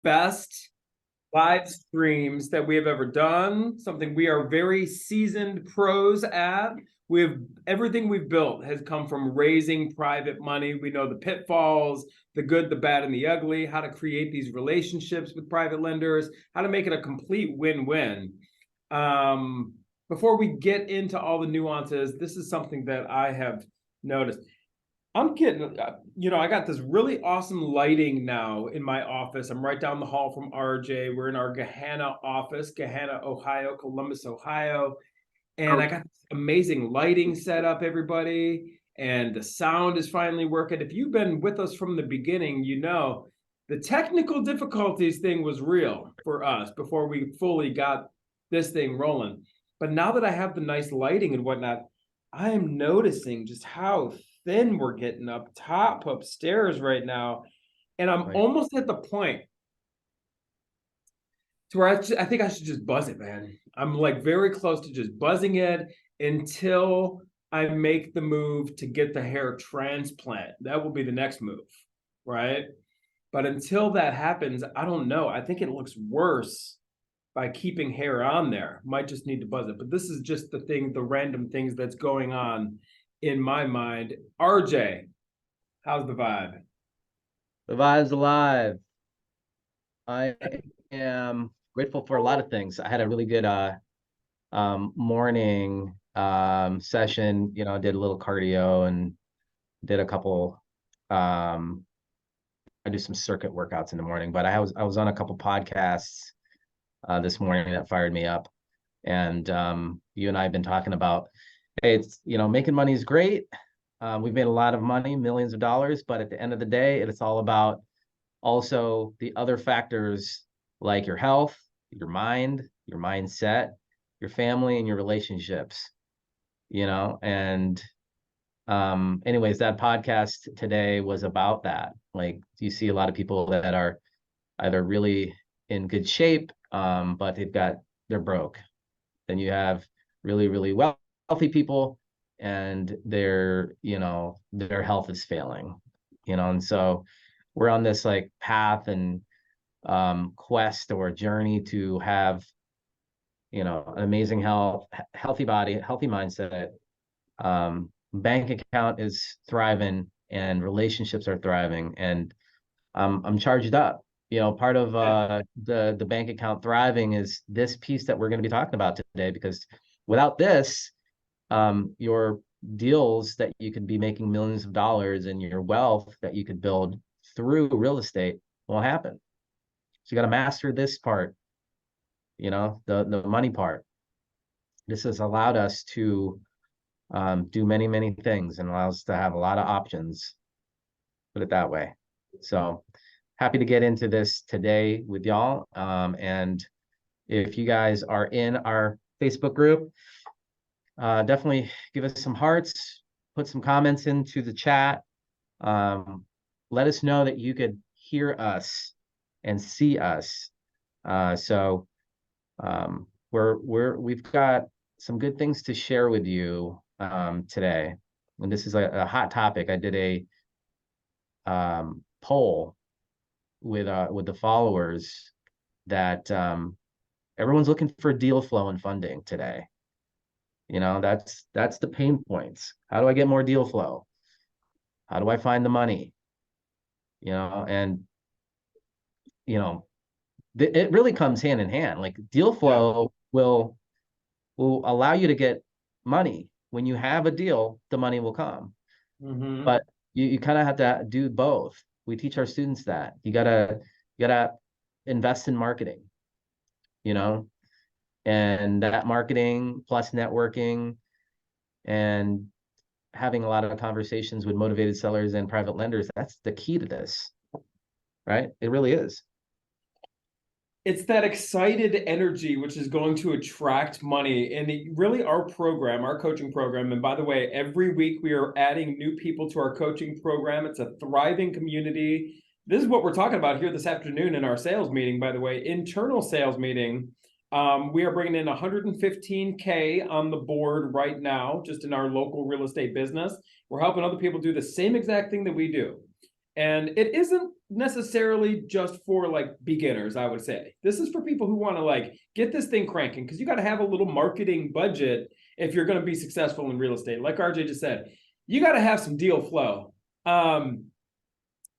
best live streams that we have ever done, something we are very seasoned pros at. We have everything we've built has come from raising private money. We know the pitfalls, the good, the bad, and the ugly, how to create these relationships with private lenders, how to make it a complete win-win. Before we get into all the nuances, this is something that I have noticed. I'm getting, I got this really awesome lighting now in my office. I'm right down the hall from RJ. We're in our Gahanna office, Gahanna, Ohio, Columbus, Ohio. And I got this amazing lighting set up, everybody. And the sound is finally working. If you've been with us from the beginning, you know the technical difficulties thing was real for us before we fully got this thing rolling. But now that I have the nice lighting and whatnot, I am noticing just how thin we're getting up top upstairs right now. And I'm almost at the point to where I think I should just buzz it, man. I'm like very close to just buzzing it until I make the move to get the hair transplant. That will be the next move, right? But until that happens, I don't know. I think it looks worse by keeping hair on there. Might just need to buzz it. But this is just the random things that's going on in my mind. RJ, how's the vibe? The vibe's alive. I am grateful for a lot of things. I had a really good morning session. Did a little cardio and did a couple I do some circuit workouts in the morning, but I was on a couple podcasts this morning that fired me up. And you and I have been talking about, hey, it's making money is great. We've made a lot of money, millions of dollars, but at the end of the day, it's all about also the other factors like your health, your mind, your mindset, your family, and your relationships, and anyways, that podcast today was about that. Like, you see a lot of people that are either really in good shape, but they're broke. Then you have really, really wealthy people and their health is failing, and so we're on this like path and quest or journey to have an amazing health, healthy body, healthy mindset, bank account is thriving and relationships are thriving, and I'm charged up. Part of the bank account thriving is this piece that we're going to be talking about today, because without this, your deals that you could be making millions of dollars and your wealth that you could build through real estate won't happen. So you got to master this part, the money part. This has allowed us to do many, many things and allows us to have a lot of options, put it that way. So happy to get into this today with y'all. And if you guys are in our Facebook group, definitely give us some hearts, put some comments into the chat. Let us know that you could hear us and see us. We've got some good things to share with you today. And this is a hot topic. I did a poll with the followers that everyone's looking for deal flow and funding today. That's the pain points. How do I get more deal flow? How do I find the money? And it really comes hand in hand. Like, deal flow will allow you to get money. When you have a deal, the money will come. Mm-hmm. But you kind of have to do both. We teach our students that you gotta invest in marketing, and that marketing plus networking and having a lot of conversations with motivated sellers and private lenders, that's the key to this, right? It really is. It's that excited energy which is going to attract money. And really our coaching program, and by the way, every week we are adding new people to our coaching program. It's a thriving community. This is what we're talking about here this afternoon in our sales meeting, by the way, internal sales meeting. We are bringing in 115K on the board right now, just in our local real estate business. We're helping other people do the same exact thing that we do. And it isn't necessarily just for like beginners, I would say. This is for people who want to like get this thing cranking, because you got to have a little marketing budget if you're going to be successful in real estate. Like RJ just said, you got to have some deal flow.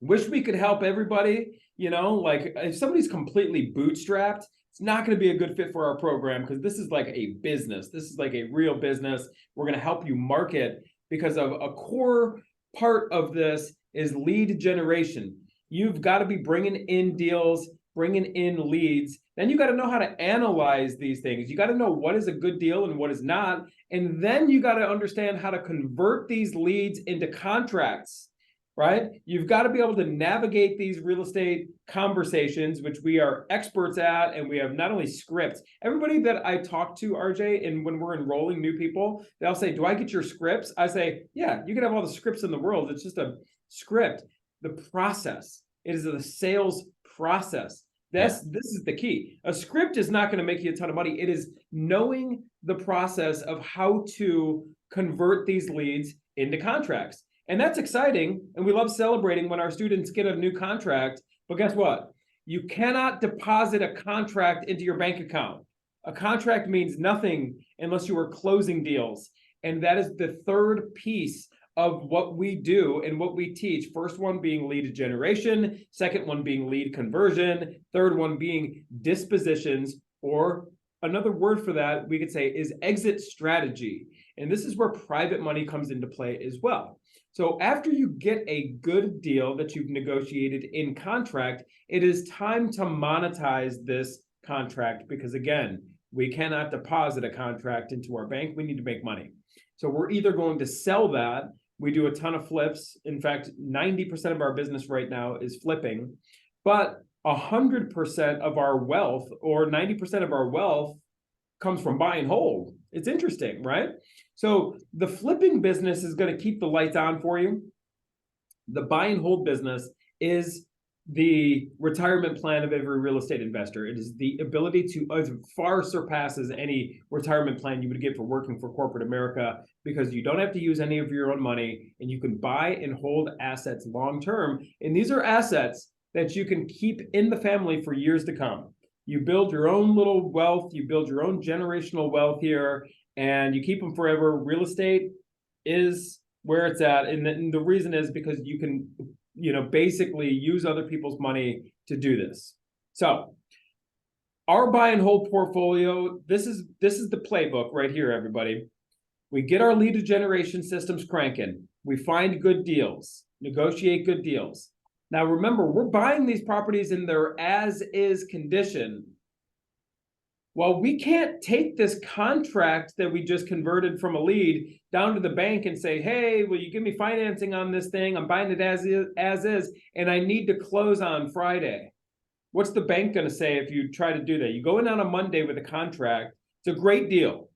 Wish we could help everybody, like if somebody's completely bootstrapped, it's not going to be a good fit for our program, because this is like a business. This is like a real business. We're going to help you market, because of a core part of this is lead generation. You've got to be bringing in deals, bringing in leads. Then you got to know how to analyze these things. You got to know what is a good deal and what is not. And then you got to understand how to convert these leads into contracts, right? You've got to be able to navigate these real estate conversations, which we are experts at, and we have not only scripts. Everybody that I talk to, RJ, and when we're enrolling new people, they'll say, do I get your scripts? I say, yeah, you can have all the scripts in the world. It's just a script. The process, it is the sales process. This is the key. A script is not going to make you a ton of money. It is knowing the process of how to convert these leads into contracts. And that's exciting. And we love celebrating when our students get a new contract. But guess what? You cannot deposit a contract into your bank account. A contract means nothing unless you are closing deals. And that is the third piece of what we do and what we teach. First one being lead generation, second one being lead conversion, third one being dispositions, or another word for that we could say is exit strategy. And this is where private money comes into play as well. So after you get a good deal that you've negotiated in contract, it is time to monetize this contract, because again, we cannot deposit a contract into our bank. We need to make money. So we're either going to sell that. We do a ton of flips. In fact, 90% of our business right now is flipping, but 100% of our wealth, or 90% of our wealth, comes from buy and hold. It's interesting, right? So the flipping business is going to keep the lights on for you. The buy and hold business is the retirement plan of every real estate investor. It is the ability to far surpasses any retirement plan you would get for working for corporate America, because you don't have to use any of your own money and you can buy and hold assets long term. And these are assets that you can keep in the family for years to come. You build your own little wealth, you build your own generational wealth here, and you keep them forever. Real estate is where it's at. And the reason is because you can, basically use other people's money to do this. So our buy and hold portfolio, this is the playbook right here, everybody. We get our lead generation systems cranking. We find good deals, negotiate good deals. Now, remember, we're buying these properties in their as-is condition. Well, we can't take this contract that we just converted from a lead down to the bank and say, hey, will you give me financing on this thing? I'm buying it as is, and I need to close on Friday. What's the bank going to say if you try to do that? You go in on a Monday with a contract. It's a great deal.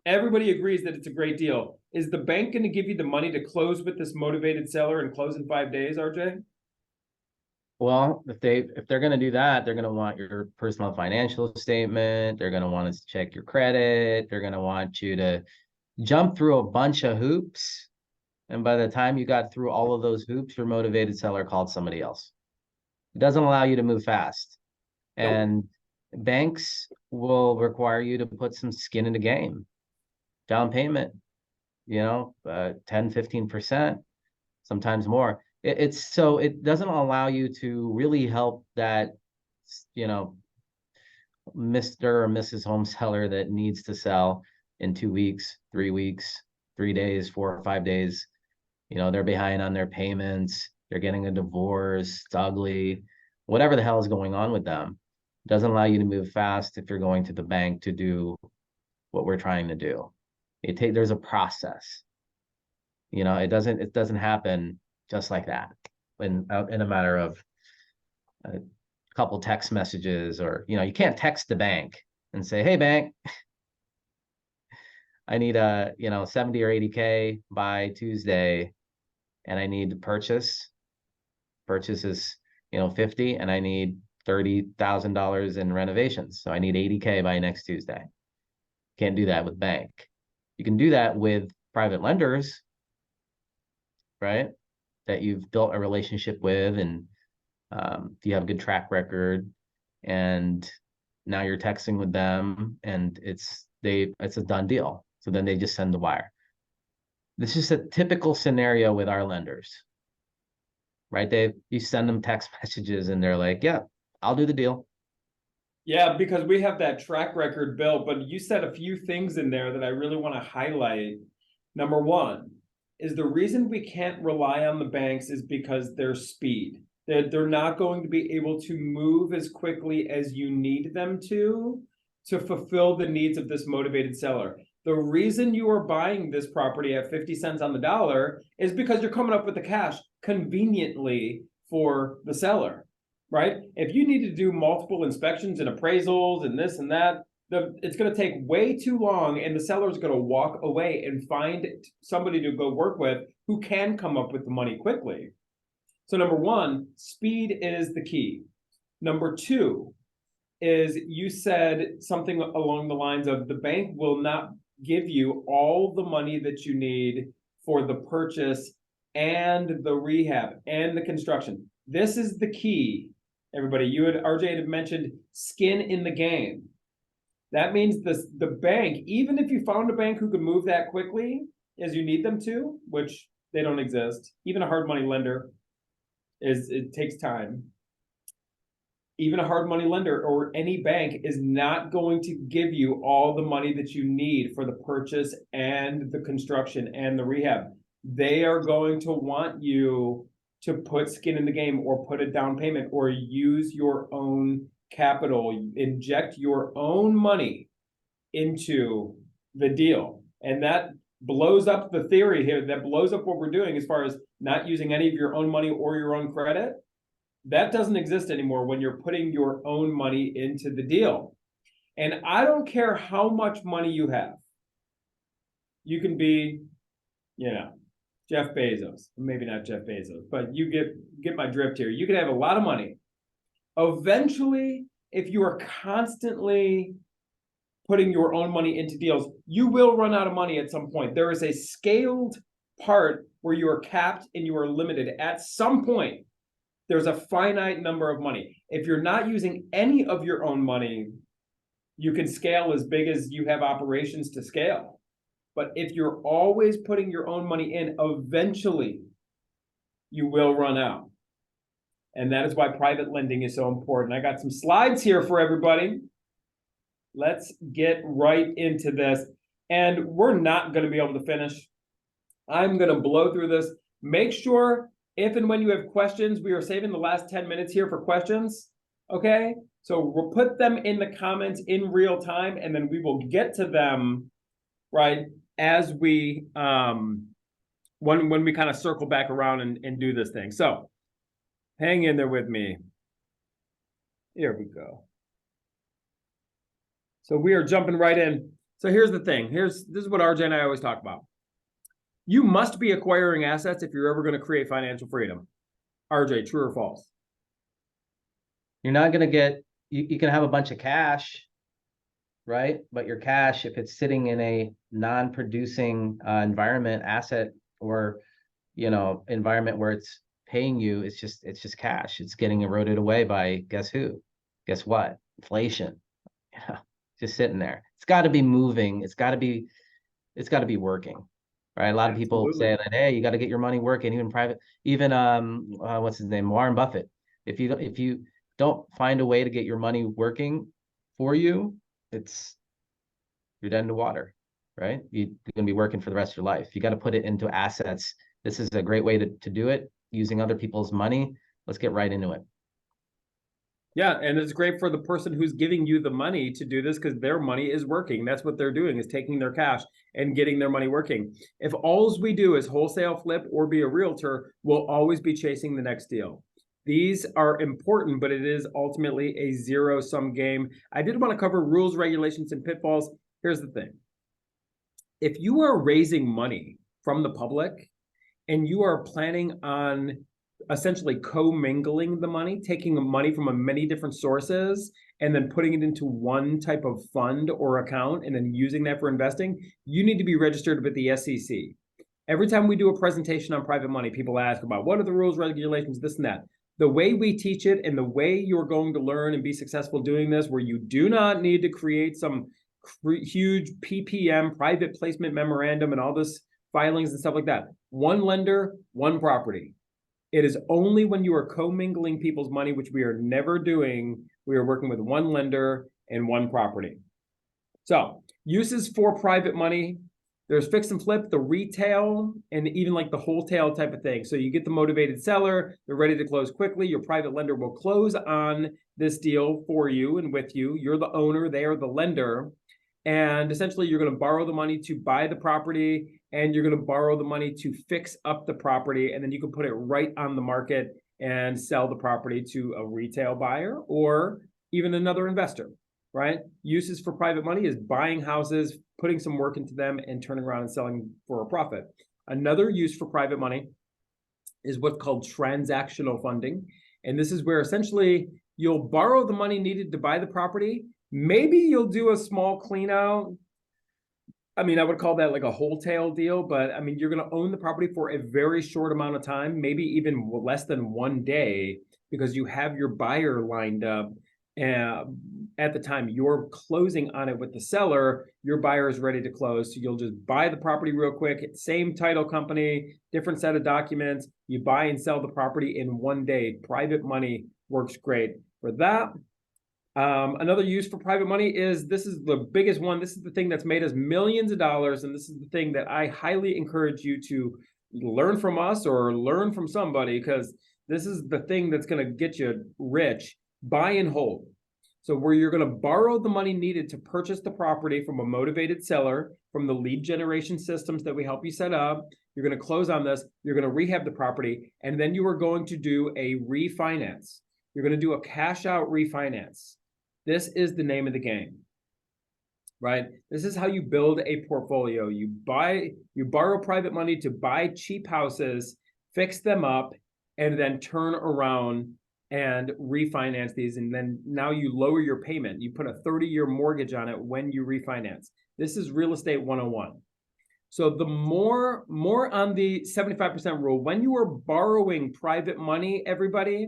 Everybody agrees that it's a great deal. Is the bank going to give you the money to close with this motivated seller and close in 5 days, RJ? Well, if they're going to do that, they're going to want your personal financial statement. They're going to want us to check your credit. They're going to want you to jump through a bunch of hoops. And by the time you got through all of those hoops, your motivated seller called somebody else. It doesn't allow you to move fast. And banks will require you to put some skin in the game. Down payment, 10, 15%, sometimes more. So it doesn't allow you to really help that, Mr. or Mrs. home seller that needs to sell in 2 weeks, 3 weeks, 3 days, 4 or 5 days. They're behind on their payments. They're getting a divorce. It's ugly. Whatever the hell is going on with them. It doesn't allow you to move fast if you're going to the bank to do what we're trying to do. There's a process. It doesn't happen just like that in a matter of a couple text messages, or you can't text the bank and say, hey bank, I need 70 or 80K by Tuesday, and I need to purchase is 50, and I need $30,000 in renovations, so I need 80K by next Tuesday. Can't do that with bank. You can do that with private lenders, right? That you've built a relationship with, and Do you have a good track record? And now you're texting with them and it's a done deal. So then they just send the wire. This is a typical scenario with our lenders, right? You send them text messages and they're like, yeah, I'll do the deal. Yeah, because we have that track record built, but you said a few things in there that I really want to highlight. Number one is the reason we can't rely on the banks is because their speed. They're not going to be able to move as quickly as you need them to fulfill the needs of this motivated seller. The reason you are buying this property at 50 cents on the dollar is because you're coming up with the cash conveniently for the seller. Right? If you need to do multiple inspections and appraisals and this and that, it's going to take way too long, and the seller is going to walk away and find somebody to go work with who can come up with the money quickly. So number one, speed is the key. Number two is you said something along the lines of the bank will not give you all the money that you need for the purchase and the rehab and the construction. This is the key. Everybody, RJ had mentioned skin in the game. That means the bank, even if you found a bank who could move that quickly as you need them to, which they don't exist, even a hard money lender it takes time. Even a hard money lender or any bank is not going to give you all the money that you need for the purchase and the construction and the rehab. They are going to want you to put skin in the game or put a down payment or use your own capital, inject your own money into the deal. And that blows up the theory here, that blows up what we're doing as far as not using any of your own money or your own credit. That doesn't exist anymore when you're putting your own money into the deal. And I don't care how much money you have. You can be, Jeff Bezos, maybe not Jeff Bezos, but you get my drift here. You can have a lot of money. Eventually, if you are constantly putting your own money into deals, you will run out of money at some point. There is a scaled part where you are capped and you are limited. At some point, there's a finite number of money. If you're not using any of your own money, you can scale as big as you have operations to scale. But if you're always putting your own money in, eventually you will run out. And that is why private lending is so important. I got some slides here for everybody. Let's get right into this. And we're not going to be able to finish. I'm going to blow through this. Make sure if and when you have questions, we are saving the last 10 minutes here for questions. Okay? So we'll put them in the comments in real time, and then we will get to them, right, as we when we kind of circle back around and do this thing. So hang in there with me. Here we go. So we are jumping right in. So here's the thing. This is what RJ and I always talk about. You must be acquiring assets if you're ever going to create financial freedom. RJ, true or false? You're not going to get, you can have a bunch of cash, right? But your cash, if it's sitting in a non-producing environment, asset, or, environment where it's paying you, it's just cash. It's getting eroded away by guess who? Guess what? Inflation. Just sitting there. It's got to be moving. It's got to be working. Right. A lot of people say that, hey, you got to get your money working, even private, even what's his name? Warren Buffett. If you don't find a way to get your money working for you, you're dead in the water, right? You're gonna be working for the rest of your life. You got to put it into assets. This is a great way to do it, using other people's money. Let's get right into it. Yeah, and it's great for the person who's giving you the money to do this because their money is working. That's what they're doing, is taking their cash and getting their money working. If all we do is wholesale flip or be a realtor, we'll always be chasing the next deal. These are important, but it is ultimately a zero-sum game. I did want to cover rules, regulations, and pitfalls. Here's the thing. If you are raising money from the public and you are planning on essentially co-mingling the money, taking money from many different sources and then putting it into one type of fund or account and then using that for investing, you need to be registered with the SEC. Every time we do a presentation on private money, people ask about what are the rules, regulations, this and that. The way we teach it and the way you're going to learn and be successful doing this, where you do not need to create some huge PPM, private placement memorandum, and all this filings and stuff like that. One lender, one property. It is only when you are commingling people's money, which we are never doing. We are working with one lender and one property. So uses for private money. There's fix and flip, the retail, and even like the wholesale type of thing. So you get the motivated seller, they're ready to close quickly. Your private lender will close on this deal for you and with you. You're the owner, they are the lender. And essentially, you're going to borrow the money to buy the property, and you're going to borrow the money to fix up the property. And then you can put it right on the market and sell the property to a retail buyer or even another investor. Right? Uses for private money is buying houses, putting some work into them, and turning around and selling for a profit. Another use for private money is what's called transactional funding. And this is where essentially you'll borrow the money needed to buy the property. Maybe you'll do a small clean out. I mean, I would call that like a wholesale deal, but I mean, you're going to own the property for a very short amount of time, maybe even less than 1 day, because you have your buyer lined up. At the time you're closing on it with the seller, your buyer is ready to close. So you'll just buy the property real quick, same title company, different set of documents. You buy and sell the property in 1 day. Private money works great for that. Another use for private money is, this is the biggest one. This is the thing that's made us millions of dollars. And this is the thing that I highly encourage you to learn from us or learn from somebody, because this is the thing that's going to get you rich. Buy and hold. So where you're going to borrow the money needed to purchase the property from a motivated seller, from the lead generation systems that we help you set up. You're going to close on this. You're going to rehab the property. And then you are going to do a refinance. You're going to do a cash out refinance. This is the name of the game, right? This is how you build a portfolio. You borrow private money to buy cheap houses, fix them up, and then turn around and refinance these. And then now you lower your payment. You put a 30-year mortgage on it when you refinance. This is real estate 101. So the more on the 75% rule, when you are borrowing private money, everybody,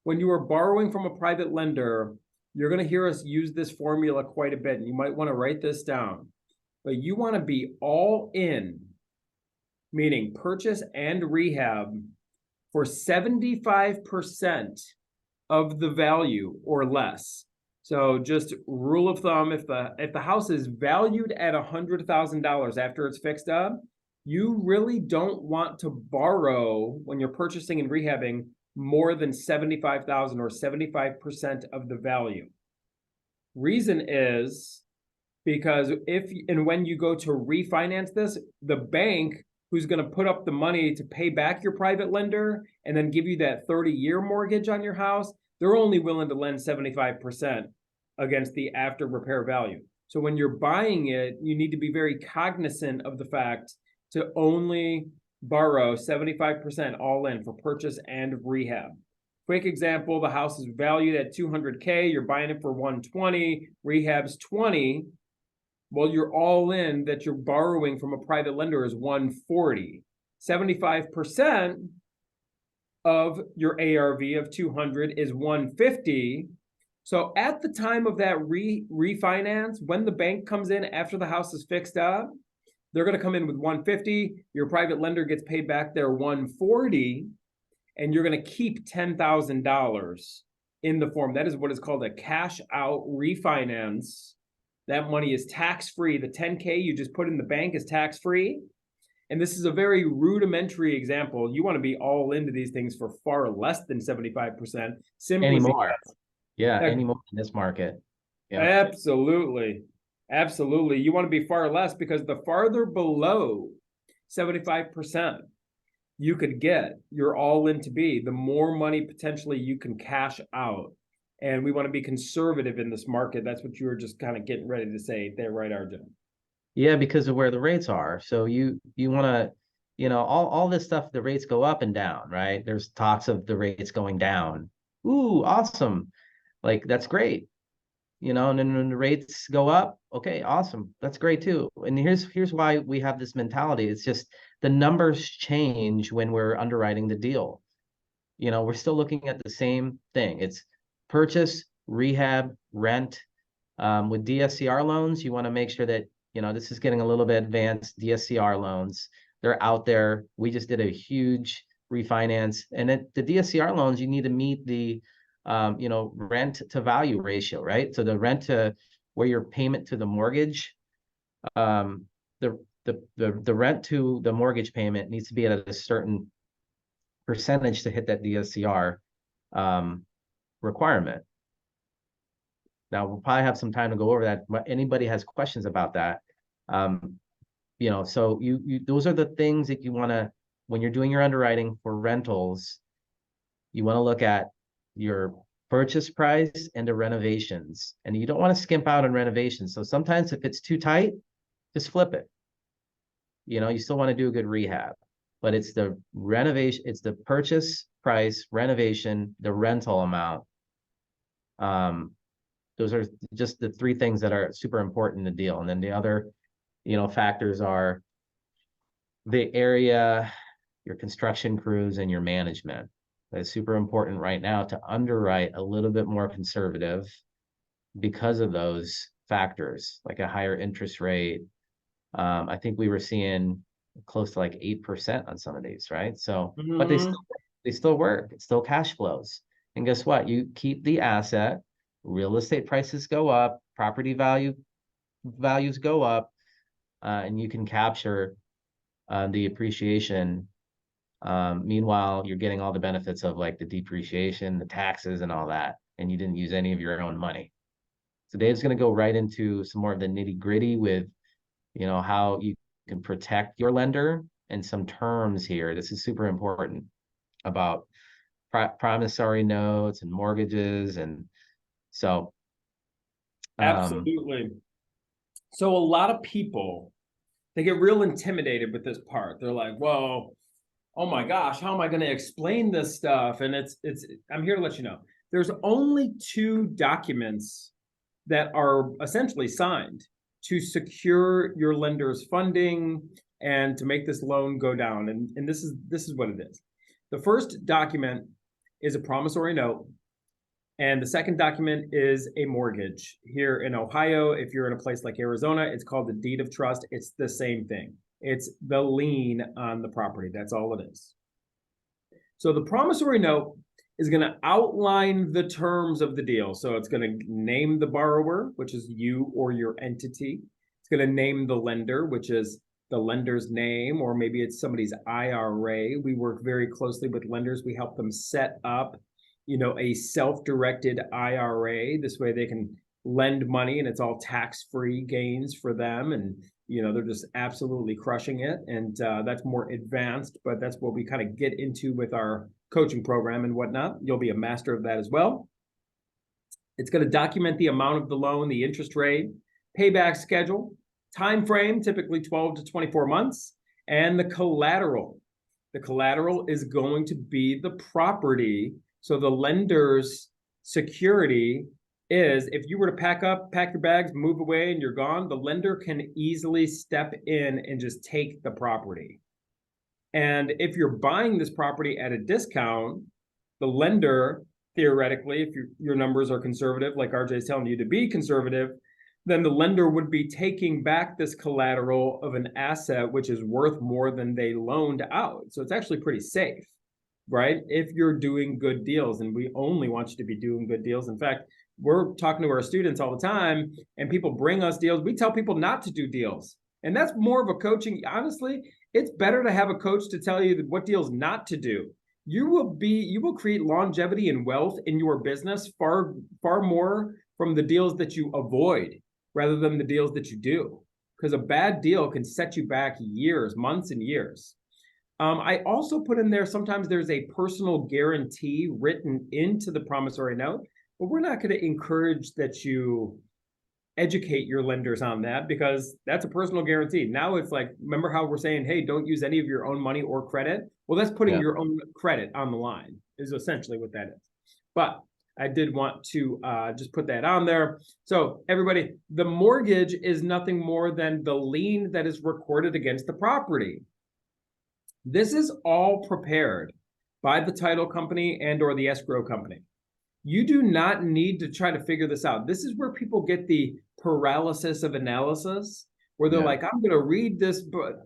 when you are borrowing from a private lender, you're going to hear us use this formula quite a bit. And you might want to write this down. But you want to be all in, meaning purchase and rehab, for 75% of the value or less. So just rule of thumb, if the house is valued at $100,000 after it's fixed up, you really don't want to borrow when you're purchasing and rehabbing more than $75,000 or 75% of the value. Reason is because if and when you go to refinance this, the bank who's going to put up the money to pay back your private lender and then give you that 30-year mortgage on your house, they're only willing to lend 75% against the after repair value. So when you're buying it, you need to be very cognizant of the fact to only borrow 75% all in for purchase and rehab. Quick example, the house is valued at $200K, you're buying it for $120, rehab's $20. Well, you're all in that you're borrowing from a private lender is $140. 75% of your ARV of $200 is $150. So at the time of that refinance, when the bank comes in after the house is fixed up, they're going to come in with $150. Your private lender gets paid back their $140, and you're going to keep $10,000 in the form. That is what is called a cash out refinance. That money is tax-free. The $10K you just put in the bank is tax-free. And this is a very rudimentary example. You want to be all into these things for far less than 75%. Anymore. Yeah, anymore in this market. Yeah. Absolutely. Absolutely. You want to be far less, because the farther below 75% you could get, you're all in to be, the more money potentially you can cash out. And we want to be conservative in this market. That's what you were just kind of getting ready to say there, right, Arjun? Yeah, because of where the rates are. So you want to, all this stuff, the rates go up and down, right? There's talks of the rates going down. Ooh, awesome. Like, that's great. And then when the rates go up, okay, awesome. That's great too. And here's why we have this mentality. It's just the numbers change when we're underwriting the deal. we're still looking at the same thing. It's purchase, rehab, rent. With DSCR loans, you want to make sure that, this is getting a little bit advanced. DSCR loans, they're out there. We just did a huge refinance. And the DSCR loans, you need to meet the, rent to value ratio, right? So the rent to where your payment to the mortgage, the rent to the mortgage payment needs to be at a certain percentage to hit that DSCR requirement. Now we'll probably have some time to go over that, but anybody has questions about that. So those are the things that you want to, when you're doing your underwriting for rentals, you want to look at your purchase price and the renovations, and you don't want to skimp out on renovations. So sometimes if it's too tight, just flip it. You still want to do a good rehab, but it's the renovation, it's the purchase price, renovation, the rental amount. Those are just the three things that are super important in the deal. And then the other, factors are the area, your construction crews, and your management. It's super important right now to underwrite a little bit more conservative because of those factors, like a higher interest rate. I think we were seeing close to like 8% on some of these, right? So, but they still work. It's still cash flows. And guess what? You keep the asset, real estate prices go up, property values go up, and you can capture the appreciation. Meanwhile, you're getting all the benefits of like the depreciation, the taxes, and all that, and you didn't use any of your own money. So Dave's going to go right into some more of the nitty gritty with, how you can protect your lender and some terms here. This is super important about promissory notes and mortgages. And so. Absolutely. So a lot of people, they get real intimidated with this part. They're like, well, oh my gosh, how am I going to explain this stuff? And I'm here to let you know, there's only two documents that are essentially signed to secure your lender's funding and to make this loan go down. And this is what it is. The first document is a promissory note, and the second document is a mortgage. Here in Ohio, if you're in a place like Arizona, it's called the deed of trust. It's the same thing. It's the lien on the property. That's all it is. So the promissory note is going to outline the terms of the deal. So it's going to name the borrower, which is you or your entity. It's going to name the lender, which is the lender's name, or maybe it's somebody's IRA. We work very closely with lenders. We help them set up, a self-directed IRA. This way they can lend money and it's all tax-free gains for them. And, they're just absolutely crushing it. And that's more advanced, but that's what we kind of get into with our coaching program and whatnot. You'll be a master of that as well. It's going to document the amount of the loan, the interest rate, payback schedule, time frame, typically 12 to 24 months, and the collateral. The collateral is going to be the property. So the lender's security is, if you were to pack your bags, move away, and you're gone, the lender can easily step in and just take the property. And if you're buying this property at a discount, the lender, theoretically, if your numbers are conservative, like RJ is telling you to be conservative, then the lender would be taking back this collateral of an asset which is worth more than they loaned out. So it's actually pretty safe, right? If you're doing good deals, and we only want you to be doing good deals. In fact, we're talking to our students all the time, and people bring us deals. We tell people not to do deals. And that's more of a coaching. Honestly, it's better to have a coach to tell you what deals not to do. You will create longevity and wealth in your business far more from the deals that you avoid rather than the deals that you do. Because a bad deal can set you back years, months and years. I also put in there, sometimes there's a personal guarantee written into the promissory note, but we're not going to encourage that you educate your lenders on that, because that's a personal guarantee. Now it's like, remember how we're saying, hey, don't use any of your own money or credit? Well, that's putting your own credit on the line, is essentially what that is. But I did want to just put that on there. So everybody, the mortgage is nothing more than the lien that is recorded against the property. This is all prepared by the title company and or the escrow company. You do not need to try to figure this out. This is where people get the paralysis of analysis, where they're like, I'm going to read this book.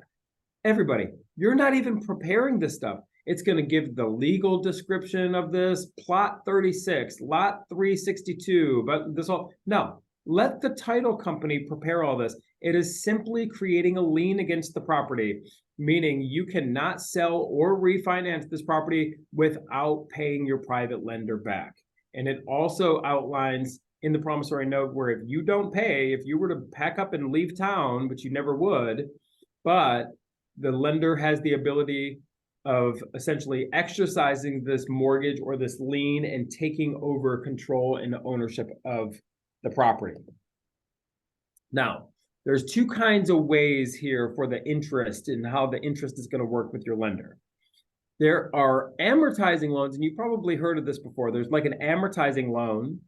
Everybody, you're not even preparing this stuff. It's going to give the legal description of this, plot 36, lot 362, but this all, no, let the title company prepare all this. It is simply creating a lien against the property, meaning you cannot sell or refinance this property without paying your private lender back. And it also outlines in the promissory note where if you don't pay, if you were to pack up and leave town, which you never would, but the lender has the ability of essentially exercising this mortgage or this lien and taking over control and ownership of the property. Now, there's two kinds of ways here for the interest and how the interest is going to work with your lender. There are amortizing loans, and you've probably heard of this before. There's like an amortizing loan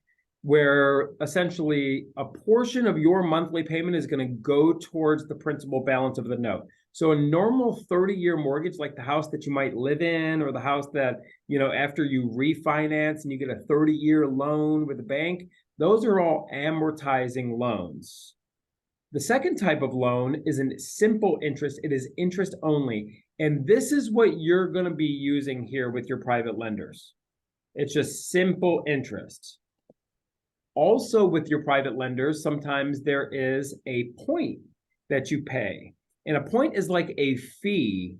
where essentially a portion of your monthly payment is going to go towards the principal balance of the note. So a normal 30-year mortgage, like the house that you might live in or the house that, you know, after you refinance and you get a 30-year loan with the bank, those are all amortizing loans. The second type of loan is a simple interest. It is interest only. And this is what you're going to be using here with your private lenders. It's just simple interest. Also with your private lenders, sometimes there is a point that you pay. And a point is like a fee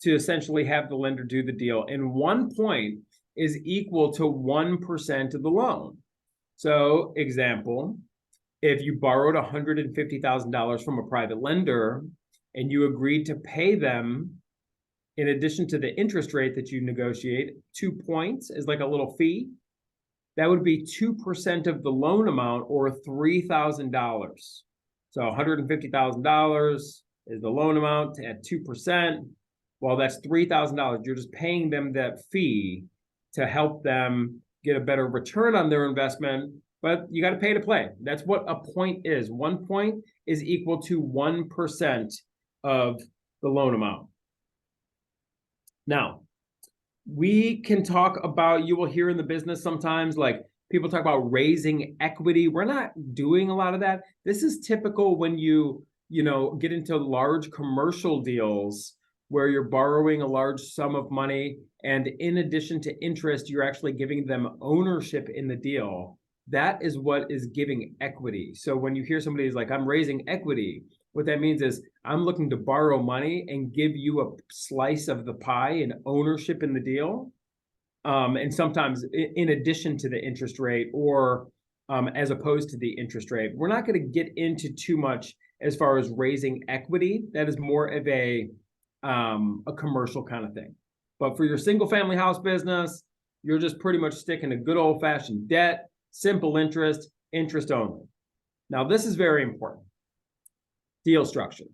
to essentially have the lender do the deal. And 1 point is equal to 1% of the loan. So example, if you borrowed $150,000 from a private lender and you agreed to pay them, in addition to the interest rate that you negotiate, 2 points is like a little fee. That would be 2% of the loan amount, or $3,000. So $150,000 is the loan amount at 2%. Well, that's $3,000. You're just paying them that fee to help them get a better return on their investment, but you got to pay to play. That's what a point is. 1 point is equal to 1% of the loan amount. Now, we can talk about, you will hear in the business sometimes, like people talk about raising equity. We're not doing a lot of that. This is typical when you get into large commercial deals where you're borrowing a large sum of money, and in addition to interest, you're actually giving them ownership in the deal. That is what is giving equity. So when you hear somebody is like, I'm raising equity, what that means is I'm looking to borrow money and give you a slice of the pie and ownership in the deal. And sometimes in addition to the interest rate, or as opposed to the interest rate. We're not going to get into too much as far as raising equity. That is more of a commercial kind of thing. But for your single family house business, you're just pretty much sticking to good old fashioned debt, simple interest, interest only. Now, this is very important. Deal structure.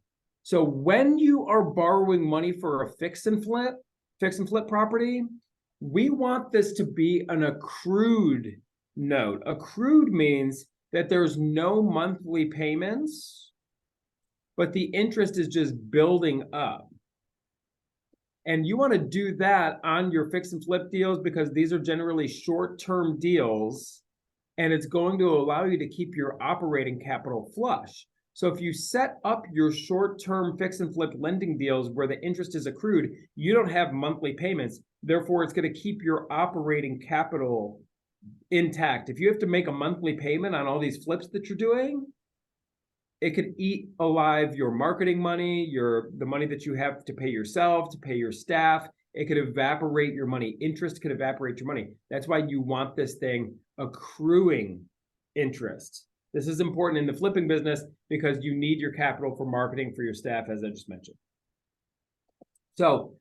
So when you are borrowing money for a fix and flip property, we want this to be an accrued note. Accrued means that there's no monthly payments, but the interest is just building up. And you want to do that on your fix and flip deals because these are generally short-term deals, and it's going to allow you to keep your operating capital flush. So if you set up your short-term fix and flip lending deals where the interest is accrued, you don't have monthly payments. Therefore, it's going to keep your operating capital intact. If you have to make a monthly payment on all these flips that you're doing, it could eat alive your marketing money, the money that you have to pay yourself, to pay your staff. It could evaporate your money. Interest could evaporate your money. That's why you want this thing accruing interest. This is important in the flipping business because you need your capital for marketing for your staff, as I just mentioned. So,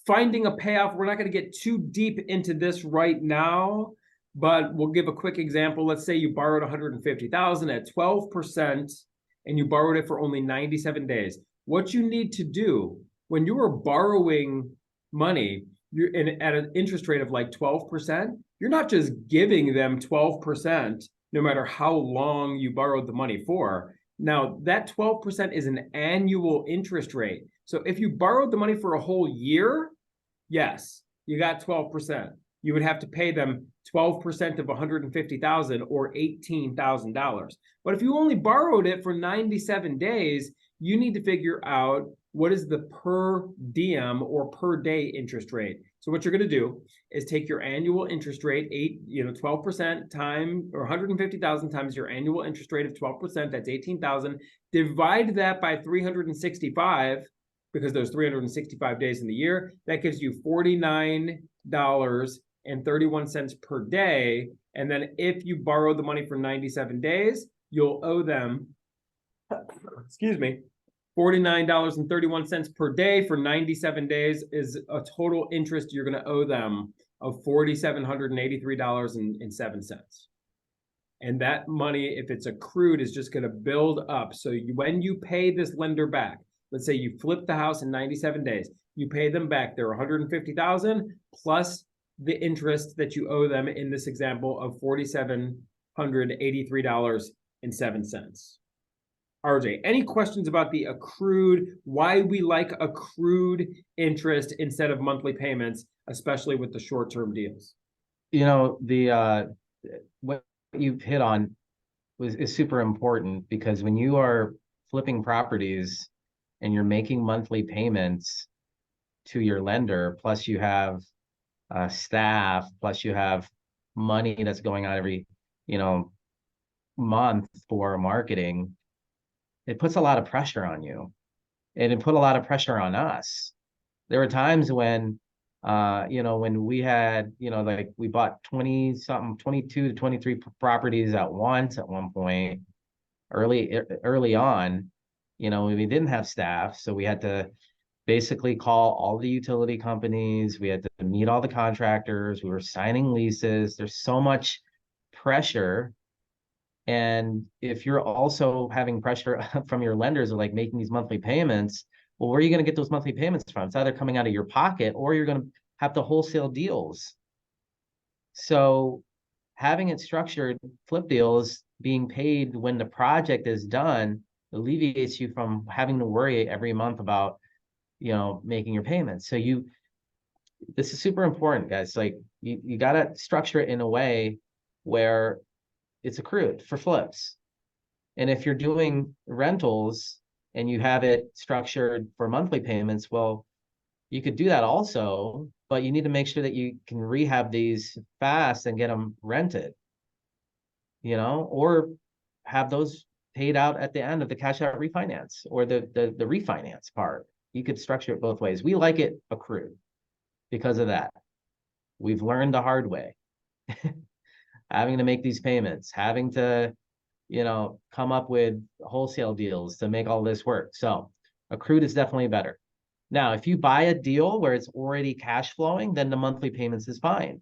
finding a payoff, we're not going to get too deep into this right now, but we'll give a quick example. Let's say you borrowed $150,000 at 12% and you borrowed it for only 97 days. What you need to do when you are borrowing money, you're at an interest rate of like 12%, you're not just giving them 12% no matter how long you borrowed the money for. Now, that 12% is an annual interest rate. So if you borrowed the money for a whole year, yes, you got 12%. You would have to pay them 12% of 150,000 or $18,000. But if you only borrowed it for 97 days, you need to figure out what is the per diem or per day interest rate. So what you're going to do is take your annual interest rate, 12% time, or 150,000 times your annual interest rate of 12%, that's 18,000. Divide that by 365, because there's 365 days in the year. That gives you $49.31 per day. And then if you borrow the money for 97 days, you'll owe them, excuse me, $49.31 per day for 97 days is a total interest you're going to owe them of $4,783.07. And that money, if it's accrued, is just going to build up. So when you pay this lender back, let's say you flip the house in 97 days, you pay them back their $150,000 plus the interest that you owe them in this example of $4,783.07. RJ, any questions about the accrued, why we like accrued interest instead of monthly payments, especially with the short-term deals? What you've hit on is super important, because when you are flipping properties and you're making monthly payments to your lender, plus you have staff, plus you have money that's going out every, month for marketing, it puts a lot of pressure on you, and it put a lot of pressure on us. There were times when, when we had, like we bought 22 to 23 properties at once at one point, early on, we didn't have staff. So we had to basically call all the utility companies. We had to meet all the contractors. We were signing leases. There's so much pressure. And if you're also having pressure from your lenders of like making these monthly payments, well, where are you going to get those monthly payments from? It's either coming out of your pocket or you're going to have to wholesale deals. So having it structured, flip deals, being paid when the project is done, alleviates you from having to worry every month about, making your payments. So this is super important, guys. Like you got to structure it in a way where it's accrued for flips. And if you're doing rentals and you have it structured for monthly payments, well, you could do that also, but you need to make sure that you can rehab these fast and get them rented, or have those paid out at the end of the cash out refinance or the refinance part. You could structure it both ways. We like it accrued because of that. We've learned the hard way. Having to make these payments, having to, come up with wholesale deals to make all this work. So accrued is definitely better. Now, if you buy a deal where it's already cash flowing, then the monthly payments is fine.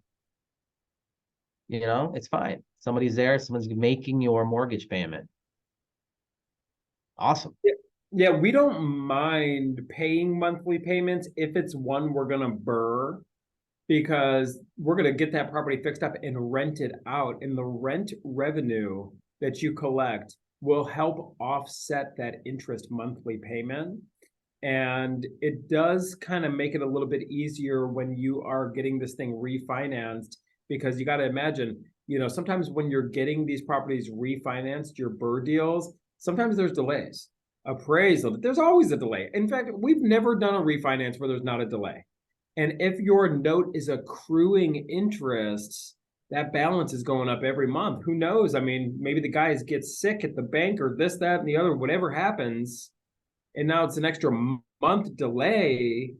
It's fine. Somebody's there, someone's making your mortgage payment. Awesome. Yeah, we don't mind paying monthly payments if it's one we're going to burr, because we're going to get that property fixed up and rent it out. And the rent revenue that you collect will help offset that interest monthly payment. And it does kind of make it a little bit easier when you are getting this thing refinanced, because you got to imagine, sometimes when you're getting these properties refinanced, your burr deals, sometimes there's delays. Appraisal, there's always a delay. In fact, we've never done a refinance where there's not a delay. And if your note is accruing interest, that balance is going up every month. Who knows? I mean, maybe the guy gets sick at the bank or this, that, and the other, whatever happens. And now it's an extra month delay.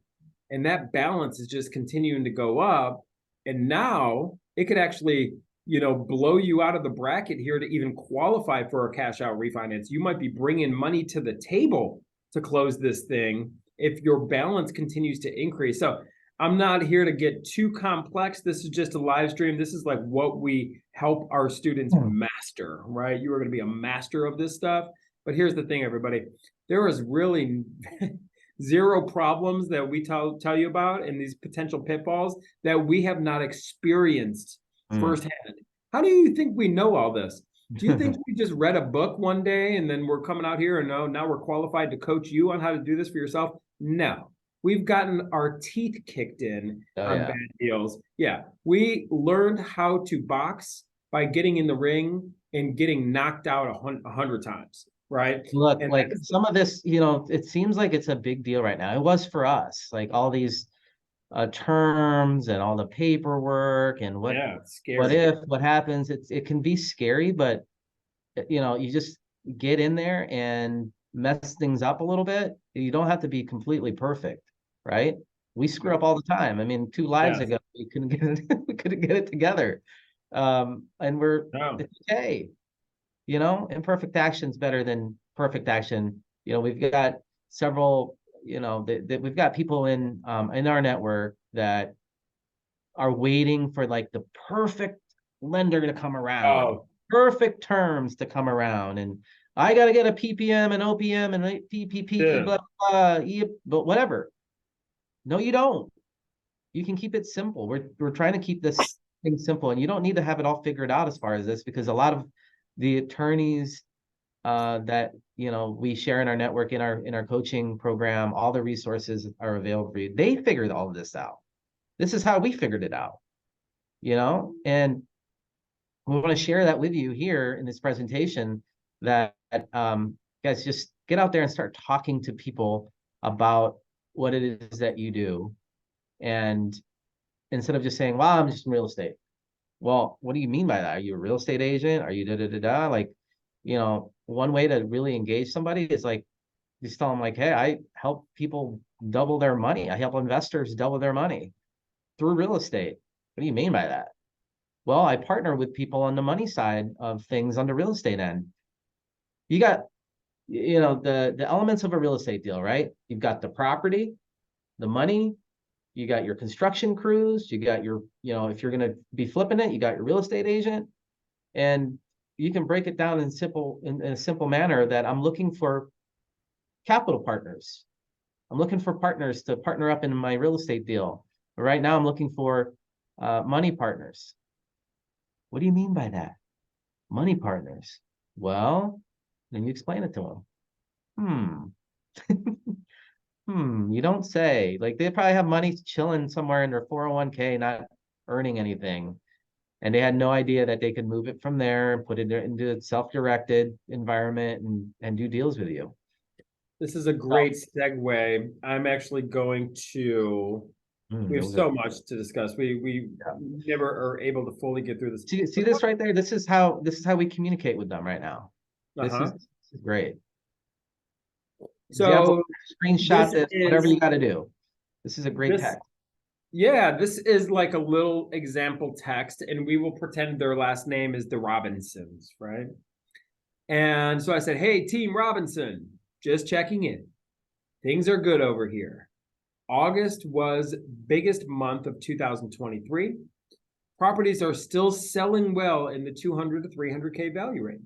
And that balance is just continuing to go up. And now it could actually, blow you out of the bracket here to even qualify for a cash out refinance. You might be bringing money to the table to close this thing if your balance continues to increase. So I'm not here to get too complex. This is just a live stream. This is like what we help our students master, right? You are going to be a master of this stuff. But here's the thing, everybody. There is really zero problems that we tell you about and these potential pitfalls that we have not experienced firsthand. How do you think we know all this? Do you think we just read a book one day and then we're coming out here and now we're qualified to coach you on how to do this for yourself? No. we've gotten our teeth kicked in Oh on yeah. bad deals. Yeah, we learned how to box by getting in the ring and getting knocked out 100 times, right? Look, And like that's, some of this, you know, it seems like it's a big deal right now. It was for us, like all these terms and all the paperwork and yeah, it's what scary. if, what happens. It can be scary, but you know, you just get in there and mess things up a little bit. You don't have to be completely perfect, right? We screw up all the time. I mean, two lives Yes. ago, we couldn't get it, we couldn't get it together. And No. it's okay. You know, imperfect action's better than perfect action. You know, we've got several, you know, that we've got people in our network that are waiting for like the perfect lender to come around, Oh, perfect terms to come around. And I got to get a PPM and OPM and PPP, blah, dude. blah, but whatever. No, you don't. You can keep it simple. We're trying to keep this thing simple, and you don't need to have it all figured out as far as this, because a lot of the attorneys that you know we share in our network, in our coaching program, all the resources are available for you. They figured all of this out. This is how we figured it out, you know, and we want to share that with you here in this presentation, that guys, just get out there and start talking to people about what it is that you do. And instead of just saying, well, I'm just in real estate. Well, what do you mean by that? Are you a real estate agent? Are you da da da da? Like, you know, one way to really engage somebody is like, just tell them like, hey, I help people double their money. I help investors double their money through real estate. What do you mean by that? Well, I partner with people on the money side of things on the real estate end. You got, you know, the elements of a real estate deal, right? You've got the property, the money, you got your construction crews, you got your, you know, if you're going to be flipping it, you got your real estate agent, and you can break it down in a simple manner that I'm looking for capital partners. I'm looking for partners to partner up in my real estate deal. But right now, I'm looking for money partners. What do you mean by that? Money partners. Well, then you explain it to them. You don't say. Like they probably have money chilling somewhere in their 401k, not earning anything. And they had no idea that they could move it from there and put it into a self-directed environment and do deals with you. This is a So, great segue. I'm actually going to, we have those are, so much to discuss. We yeah. never are able to fully get through this. See this right there? This is how we communicate with them right now. Uh-huh. This is great. Example, So screenshot this this, whatever is you got to do. This is a great this, text. yeah, this is like a little example text, and we will pretend their last name is the Robinsons, right? And so I said, hey, Team Robinson, just checking in. Things are good over here. August was biggest month of 2023. Properties are still selling well in the 200 to 300K value range.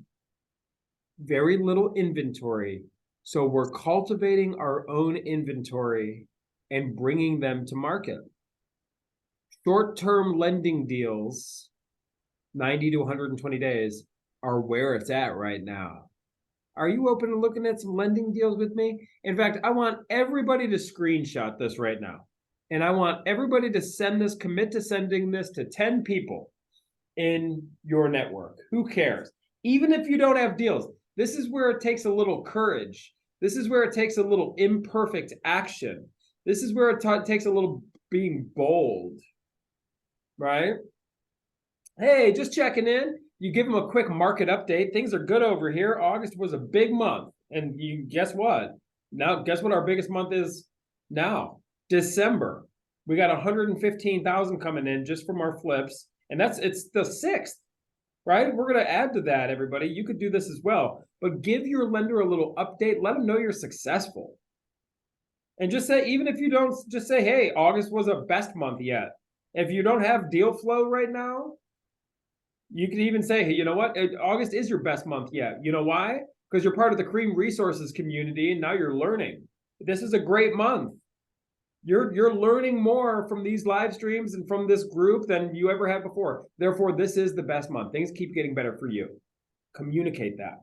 Very little inventory. So we're cultivating our own inventory and bringing them to market. Short-term lending deals, 90 to 120 days, are where it's at right now. Are you open to looking at some lending deals with me? In fact, I want everybody to screenshot this right now. And I want everybody to send this, commit to sending this to 10 people in your network. Who cares? Even if you don't have deals, this is where it takes a little courage. This is where it takes a little imperfect action. This is where it takes a little being bold, right? Hey, just checking in. You give them a quick market update. Things are good over here. August was a big month. And you guess what? Now, guess what our biggest month is now? December. We got 115,000 coming in just from our flips. And it's the 6th, right? We're going to add to that, everybody. You could do this as well. But give your lender a little update. Let them know you're successful. And just say, even if you don't, just say, hey, August was a best month yet. If you don't have deal flow right now, you can even say, hey, you know what? August is your best month yet. You know why? Because you're part of the Cream Resources community and now you're learning. This is a great month. You're learning more from these live streams and from this group than you ever have before. Therefore, this is the best month. Things keep getting better for you. Communicate that.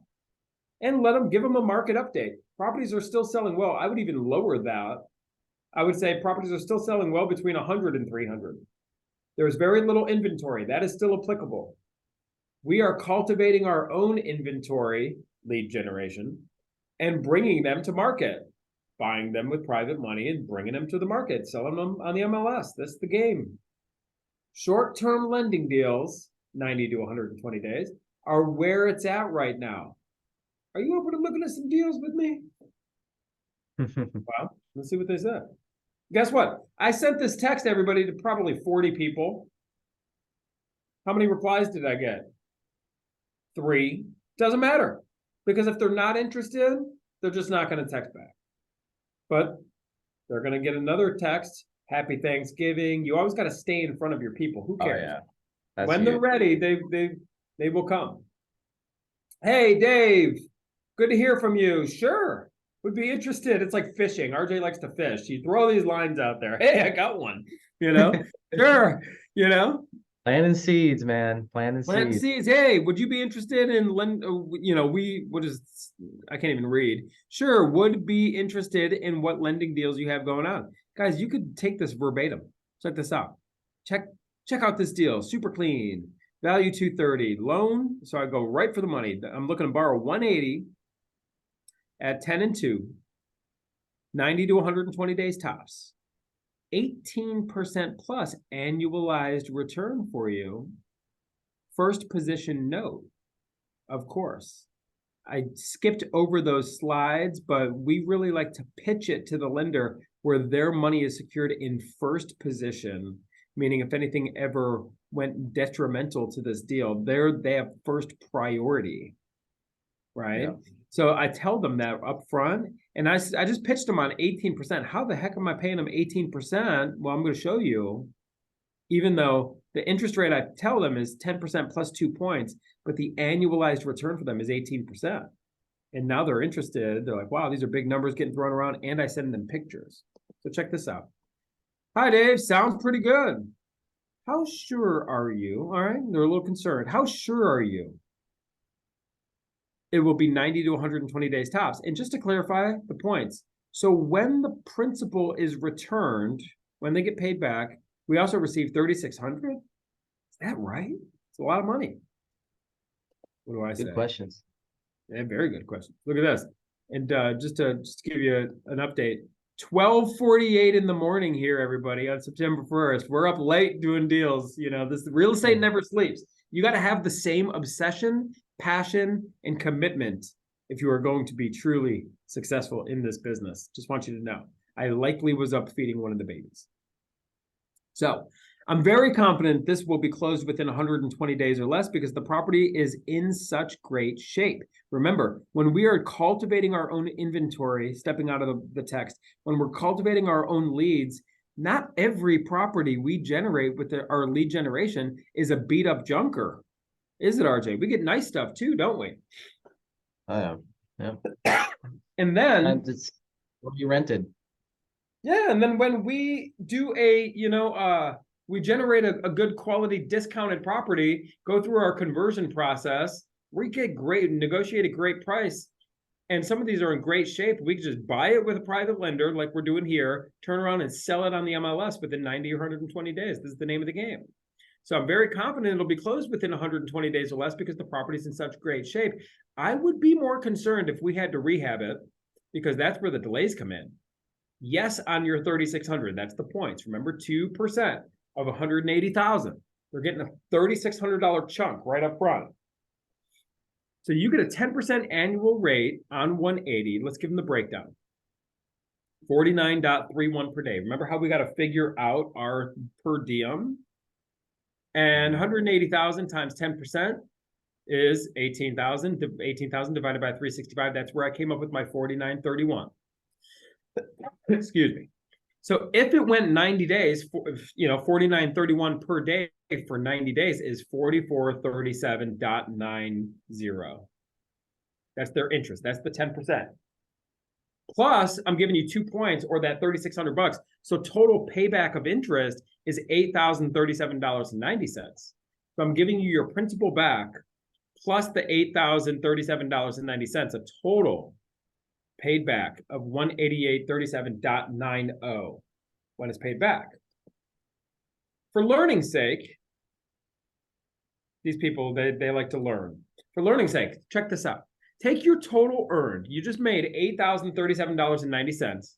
And give them a market update. Properties are still selling well. I would even lower that I would say properties are still selling well between 100 and 300. There's very little inventory. That is still applicable. We are cultivating our own inventory, lead generation, and bringing them to market, buying them with private money and bringing them to the market, selling them on the MLS. That's the game. Short-term lending deals, 90 to 120 days, are where it's at right now. Are you open to looking at some deals with me? Well, let's see what they said. Guess what? I sent this text to everybody, to probably 40 people. How many replies did I get? 3. Doesn't matter. Because if they're not interested, they're just not going to text back. But they're going to get another text. Happy Thanksgiving. You always got to stay in front of your people. Who cares? Oh, yeah. When they're ready, they will come. Hey, Dave. Good to hear from you. Sure. Would be interested. It's like fishing. RJ likes to fish. You throw these lines out there. Hey, I got one. Sure. Planting seeds, man. Planting Plant seeds. seeds. Hey, would you be interested in I can't even read. Sure, would be interested in what lending deals you have going on. Guys, you could take this verbatim. Check this out. Check out this deal. Super clean. Value 230. Loan. So I go right for the money. I'm looking to borrow 180 at 10 and 2. 90 to 120 days tops. 18% plus annualized return for you. First position note, of course. I skipped over those slides, but we really like to pitch it to the lender where their money is secured in first position, meaning if anything ever went detrimental to this deal, they have first priority, right? Yeah. So I tell them that up front, and I just pitched them on 18%. How the heck am I paying them 18%? Well, I'm going to show you, even though the interest rate I tell them is 10% plus 2 points, but the annualized return for them is 18%. And now they're interested. They're like, wow, these are big numbers getting thrown around, and I send them pictures. So check this out. Hi, Dave. Sounds pretty good. How sure are you? All right. They're a little concerned. How sure are you? It will be 90 to 120 days tops. And just to clarify the points. So when the principal is returned, when they get paid back, we also receive $3,600. Is that right? It's a lot of money. What do I say? Good questions. Yeah, very good questions. Look at this. And just to give you an update, 12:48 in the morning here, everybody, on September 1st. We're up late doing deals. This real estate never sleeps. You got to have the same obsession, passion, and commitment if you are going to be truly successful in this business. Just want you to know. I likely was up feeding one of the babies. So I'm very confident this will be closed within 120 days or less because the property is in such great shape. Remember, when we are cultivating our own inventory, stepping out of the text, when we're cultivating our own leads, not every property we generate with our lead generation is a beat up junker. Is it, RJ? We get nice stuff too, don't we? Yeah. And then it's what you rented. Yeah, and then when we do we generate a good quality discounted property, go through our conversion process, we negotiate a great price. And some of these are in great shape. We can just buy it with a private lender like we're doing here, turn around and sell it on the MLS within 90 or 120 days. This is the name of the game. So I'm very confident it'll be closed within 120 days or less because the property's in such great shape. I would be more concerned if we had to rehab it because that's where the delays come in. Yes, on your 3,600, that's the points. Remember, 2% of 180,000. They're getting a $3,600 chunk right up front. So you get a 10% annual rate on 180. Let's give them the breakdown. 49.31 per day. Remember how we got to figure out our per diem? And 180,000 times 10% is 18,000. 18,000 divided by 365. That's where I came up with my 49.31. Excuse me. So if it went 90 days, 49.31 per day for 90 days is 4437.90. That's their interest. That's the 10%. Plus, I'm giving you 2 points or that $3,600. So total payback of interest is $8,037.90. So I'm giving you your principal back plus the $8,037.90, a total paid back of 188.37.90 when it's paid back. For learning's sake, these people, they like to learn. For learning's sake, check this out. Take your total earned. You just made $8,037.90.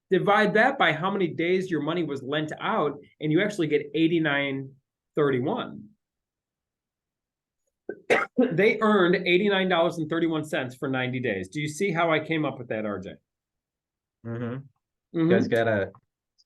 Divide that by how many days your money was lent out, and you actually get $89.31. They earned $89.31 for 90 days. Do you see how I came up with that, RJ? You guys gotta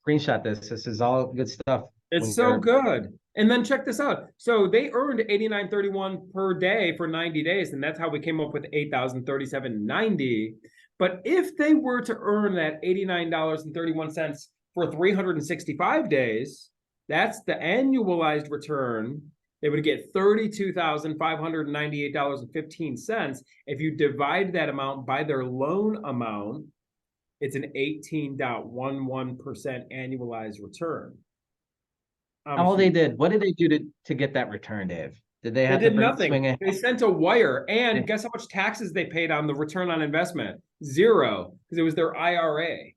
screenshot this. This is all good stuff. It's so good. And then check this out. So they earned $89.31 per day for 90 days, and that's how we came up with $8,037.90. But if they were to earn that $89.31 for 365 days, that's the annualized return. They would get $32,598.15. If you divide that amount by their loan amount, it's an 18.11% annualized return. All they did, what did they do to get that return, Dave? Did they have They to did nothing. swing it? They sent a wire, and guess how much taxes they paid on the return on investment? 0, because it was their IRA.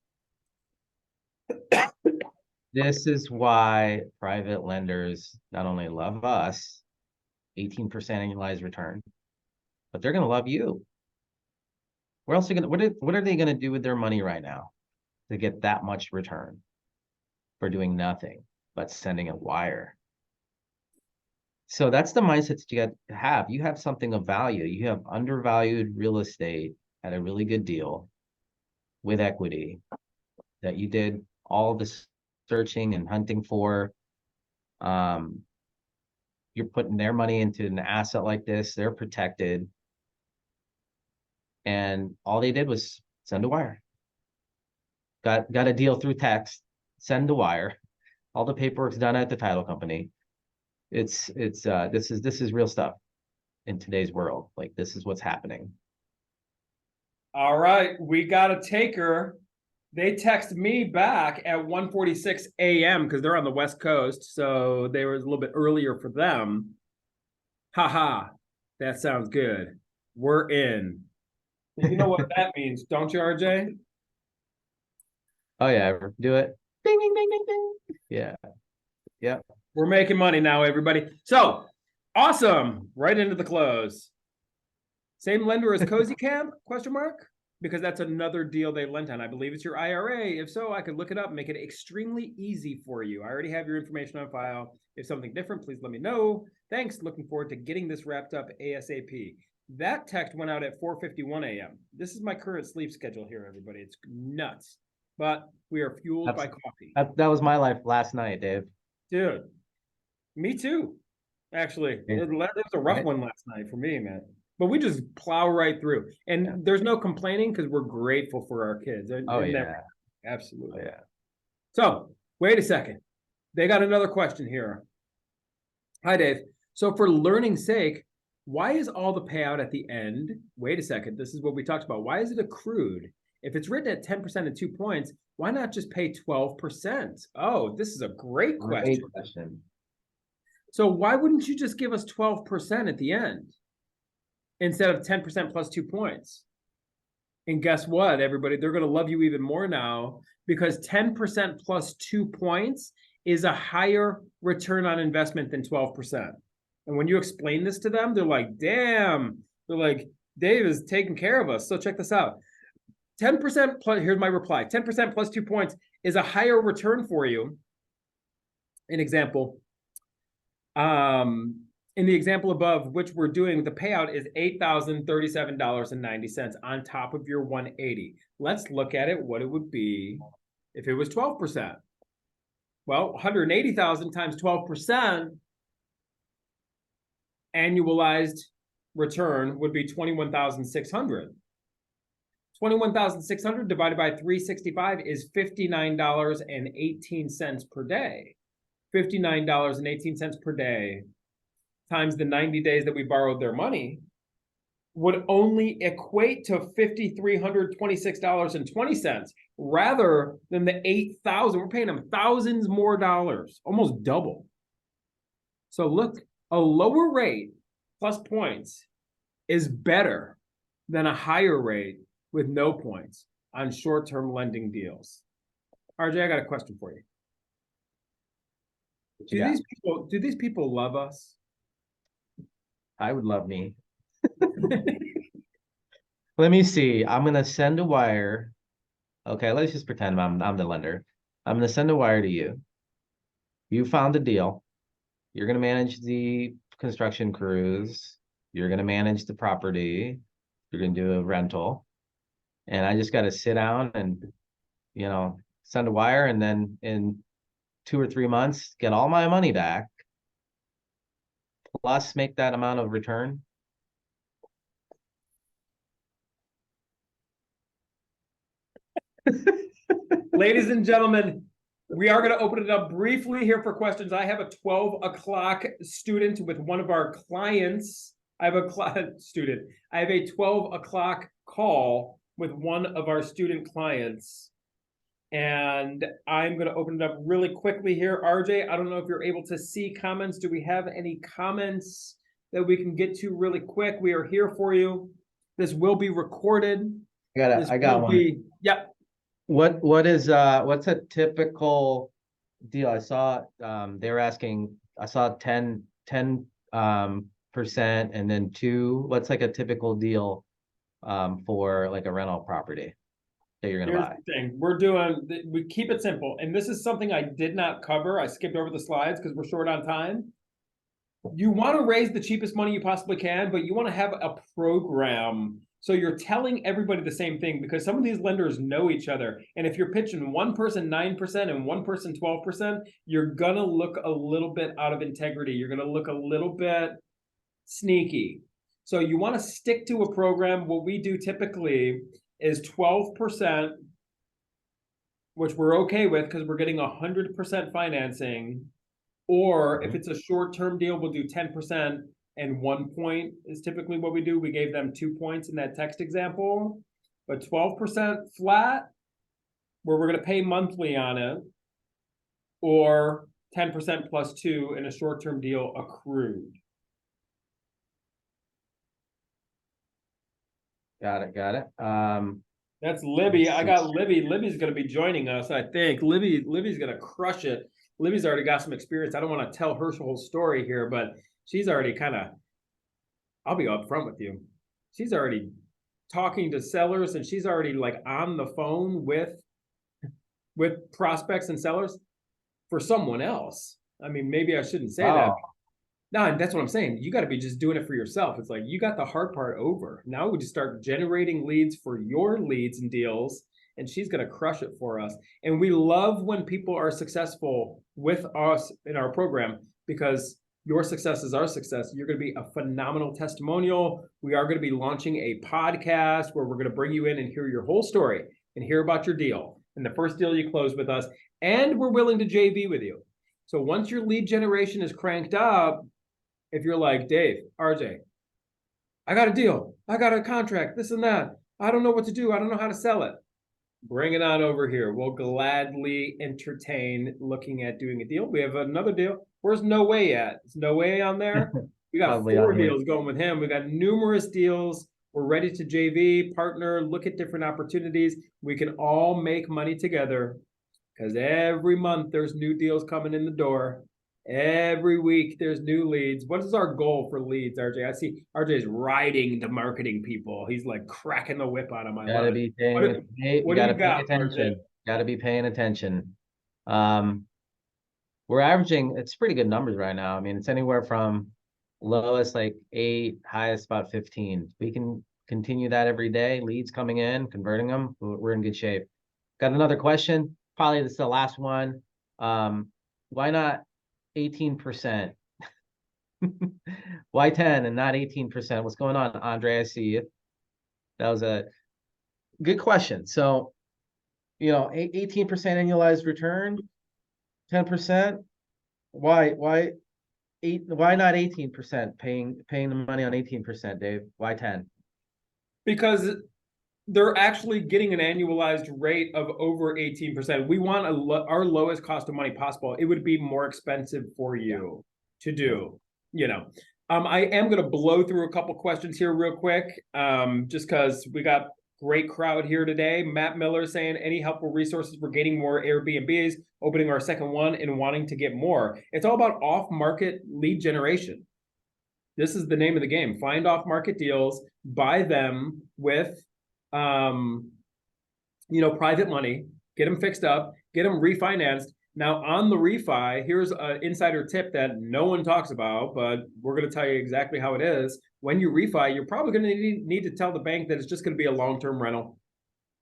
This is why private lenders not only love us, 18% annualized return, but they're going to love you. Where else are they going to, what are they going to do with their money right now to get that much return for doing nothing but sending a wire? So that's the mindset that you got to have. You have something of value. You have undervalued real estate at a really good deal with equity that you did all this searching and hunting for. You're putting their money into an asset like this. They're protected. And all they did was send a wire. Got a deal through text, send a wire. All the paperwork's done at the title company. This is real stuff in today's world. Like, this is what's happening. All right, we got a taker. They text me back at 1:46 a.m. because they're on the West Coast, so they were a little bit earlier for them. Haha, that sounds good. We're in. You know what that means, don't you, RJ? Oh yeah, do it. Ding, ding, ding, ding, ding. Yeah. Yep. We're making money now, everybody. So awesome. Right into the close. Same lender as Cozy Camp? Question mark? Because that's another deal they lent on. I believe it's your IRA. If so, I could look it up and make it extremely easy for you. I already have your information on file. If something different, please let me know. Thanks. Looking forward to getting this wrapped up ASAP. That text went out at 4:51 a.m. This is my current sleep schedule here, everybody. It's nuts. But we are fueled by coffee. That was my life last night, Dave. Dude, me too. Actually, it was a rough one last night for me, man. But we just plow right through. And there's no complaining because we're grateful for our kids. Oh, yeah. Absolutely. Oh, yeah. So, wait a second. They got another question here. Hi, Dave. So, for learning's sake, why is all the payout at the end? Wait a second. This is what we talked about. Why is it accrued? If it's written at 10% and 2 points, why not just pay 12%? Oh, this is a great question. Great question. So why wouldn't you just give us 12% at the end instead of 10% plus 2 points? And guess what, everybody? They're going to love you even more now because 10% plus 2 points is a higher return on investment than 12%. And when you explain this to them, they're like, damn. They're like, Dave is taking care of us. So check this out. 10% plus, here's my reply. 10% plus 2 points is a higher return for you. An example. In the example above, which we're doing, the payout is $8,037.90 on top of your 180. Let's look at it, what it would be if it was 12%. Well, 180,000 times 12% annualized return would be 21,600. 21,600 divided by 365 is $59.18 per day. $59.18 per day times the 90 days that we borrowed their money would only equate to $5,326.20 rather than the $8,000. We're paying them thousands more dollars, almost double. So look, a lower rate plus points is better than a higher rate with no points on short-term lending deals. RJ, I got a question for you. What you got? Do these people love us? I would love me. Let me see. I'm gonna send a wire. Okay, let's just pretend I'm the lender. I'm gonna send a wire to you. You found a deal. You're gonna manage the construction crews. You're gonna manage the property. You're gonna do a rental. And I just gotta sit down and, send a wire, and then in 2 or 3 months, get all my money back, plus make that amount of return. Ladies and gentlemen, we are going to open it up briefly here for questions. I have a 12 o'clock student with one of our clients. I have a student. I have a 12 o'clock call with one of our student clients. And I'm going to open it up really quickly here. RJ, I don't know if you're able to see comments. Do we have any comments that we can get to really quick? We are here for you. This will be recorded. I got one. Yep. What's a typical deal? I saw they were asking, I saw 10% and then 2. What's like a typical deal for like a rental property that you're gonna buy? The thing. We keep it simple. And this is something I did not cover. I skipped over the slides because we're short on time. You want to raise the cheapest money you possibly can, but you want to have a program. So you're telling everybody the same thing, because some of these lenders know each other. And if you're pitching one person 9% and one person 12%, you're going to look a little bit out of integrity. You're going to look a little bit sneaky. So you want to stick to a program. What we do typically is 12%, which we're okay with because we're getting 100% financing. Or if it's a short-term deal, we'll do 10%. And 1 point is typically what we do. We gave them 2 points in that text example, but 12% flat, where we're going to pay monthly on it, or 10% plus 2 in a short-term deal accrued. Got it. That's Libby. I got Libby. Libby's going to be joining us, I think. Libby's going to crush it. Libby's already got some experience. I don't want to tell her whole story here, but she's already I'll be upfront with you. She's already talking to sellers, and she's already like on the phone with prospects and sellers for someone else. I mean, maybe I shouldn't say that. No, that's what I'm saying. You got to be just doing it for yourself. It's like you got the hard part over. Now we just start generating leads for your leads and deals, and she's going to crush it for us. And we love when people are successful with us in our program, because your success is our success. You're going to be a phenomenal testimonial. We are going to be launching a podcast where we're going to bring you in and hear your whole story and hear about your deal and the first deal you close with us. And we're willing to JV with you. So once your lead generation is cranked up, if you're like, Dave, RJ, I got a deal, I got a contract, this and that, I don't know what to do, I don't know how to sell it, bring it on over here. We'll gladly entertain looking at doing a deal. We have another deal. Where's No Way at? Is No Way on there? We got 4 deals going with him. We got numerous deals. We're ready to JV, partner, look at different opportunities. We can all make money together, because every month there's new deals coming in the door. Every week there's new leads. What is our goal for leads, RJ? I see RJ's riding the marketing people. He's like cracking the whip on them. I love it. What do you got, RJ? Gotta be paying attention. We're averaging, it's pretty good numbers right now. I mean, it's anywhere from lowest like 8, highest about 15. We can continue that every day. Leads coming in, converting them. We're in good shape. Got another question. Probably this is the last one. Why not 18%? Why 10 and not 18%? What's going on, Andre? I see you. That was a good question. So, 18% annualized return, 10%. Why not 18%? Paying the money on 18%, Dave. Why 10? Because they're actually getting an annualized rate of over 18%. We want our lowest cost of money possible. It would be more expensive for you to do, I am going to blow through a couple questions here real quick, just because we got Great crowd here today. Matt Miller saying any helpful resources for gaining more Airbnbs, opening our second one, and wanting to get more. It's all about off-market lead generation. This is the name of the game. Find off-market deals, buy them with, private money, get them fixed up, get them refinanced. Now on the refi, here's an insider tip that no one talks about, but we're going to tell you exactly how it is. When you refi, you're probably going to need to tell the bank that it's just going to be a long-term rental.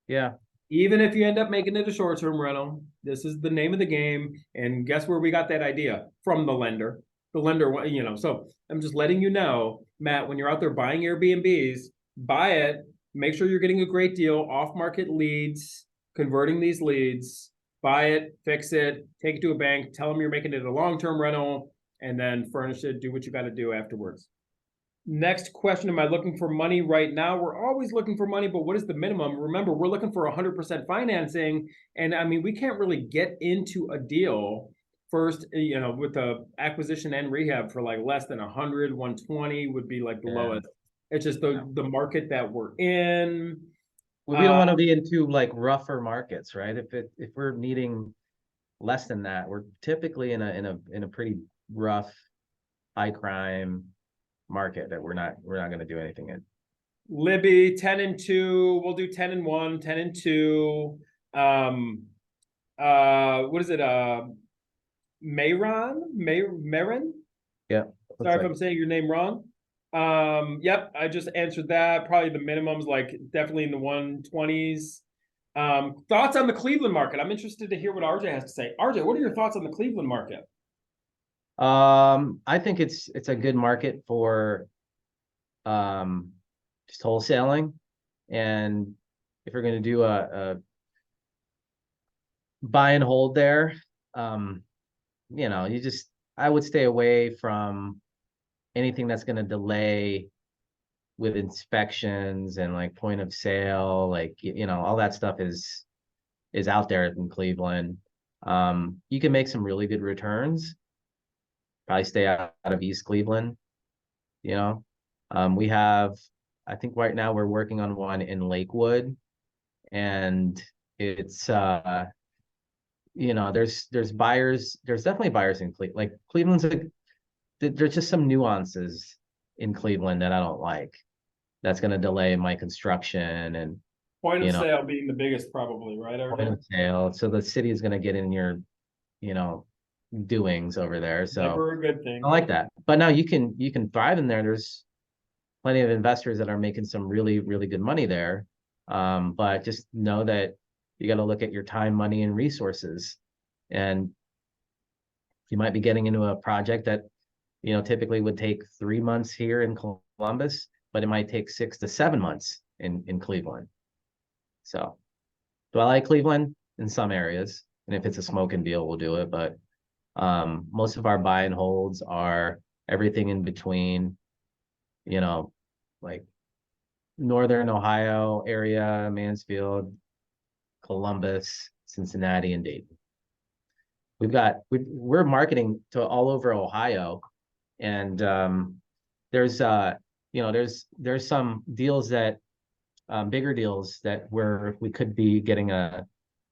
Yeah. Even if you end up making it a short-term rental, this is the name of the game. And guess where we got that idea? From the lender. The lender, so I'm just letting you know, Matt, when you're out there buying Airbnbs, buy it, make sure you're getting a great deal, off-market leads, converting these leads, buy it, fix it, take it to a bank, tell them you're making it a long-term rental, and then furnish it, do what you got to do afterwards. Next question, am I looking for money right now? We're always looking for money, but what is the minimum? Remember, we're looking for 100% financing. And I mean, we can't really get into a deal first, with the acquisition and rehab for like less than 100, 120 would be like the lowest. It's just the market that we're in. We don't want to be into like rougher markets, right? If we're needing less than that, we're typically in a pretty rough, high crime market that we're not going to do anything in. Libby 10-2. We'll do 10-1, 10-2. What is it? Marin? Yeah. Sorry if I'm saying your name wrong. Yep, I just answered that. Probably the minimums, like definitely in the 120s. Thoughts on the Cleveland market? I'm interested to hear what RJ has to say. RJ, what are your thoughts on the Cleveland market? I think it's a good market for just wholesaling. And if you're going to do a buy and hold there, I would stay away from anything that's going to delay with inspections and like point of sale, like, all that stuff is out there in Cleveland. You can make some really good returns. Probably stay out of East Cleveland. We have, I think right now we're working on one in Lakewood, and it's there's buyers, there's definitely buyers in Cleveland. Like Cleveland's there's just some nuances in Cleveland that I don't like. That's going to delay my construction and point of sale being the biggest, probably, right? Point of sale. So the city is going to get in your, doings over there. So never a good thing. I like that. But now you can thrive in there. There's plenty of investors that are making some really, really good money there. But just know that you got to look at your time, money, and resources. And you might be getting into a project that, typically would take 3 months here in Columbus, but it might take 6 to 7 months in Cleveland. So do I like Cleveland? In some areas. And if it's a smoking deal, we'll do it. But most of our buy and holds are everything in between, like Northern Ohio area, Mansfield, Columbus, Cincinnati, and Dayton. We're marketing to all over Ohio, and there's some deals that bigger deals that we could be getting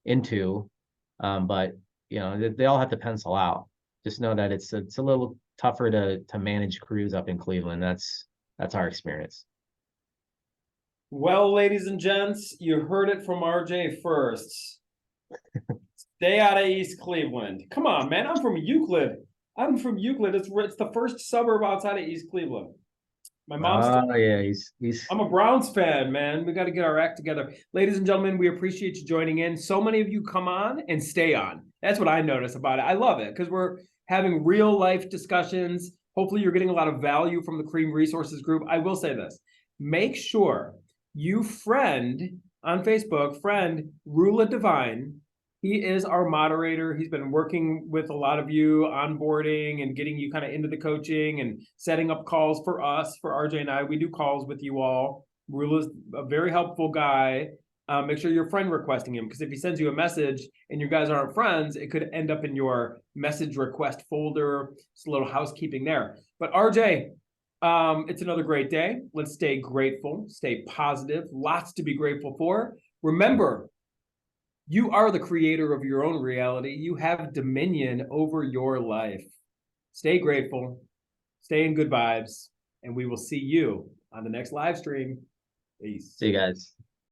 into, but they all have to pencil out. Just know that it's a little tougher to manage crews up in Cleveland. That's our experience. Well, ladies and gents, you heard it from RJ first. Stay out of East Cleveland. Come on, man. I'm from Euclid. It's the first suburb outside of East Cleveland. My mom's. He's. I'm a Browns fan, man. We got to get our act together. Ladies and gentlemen, we appreciate you joining in. So many of you come on and stay on. That's what I notice about it. I love it because we're having real life discussions. Hopefully you're getting a lot of value from the Cream Resources Group. I will say this. Make sure you friend on Facebook, Rula Divine. He is our moderator. He's been working with a lot of you, onboarding and getting you kind of into the coaching and setting up calls for us, for RJ and I. We do calls with you all. Rula's a very helpful guy. Make sure you're friend requesting him, because if he sends you a message and you guys aren't friends, it could end up in your message request folder. It's a little housekeeping there. But RJ, It's another great day. Let's stay grateful, stay positive, lots to be grateful for. Remember, you are the creator of your own reality. You have dominion over your life. Stay grateful, stay in good vibes, and we will see you on the next live stream. Peace. See you guys.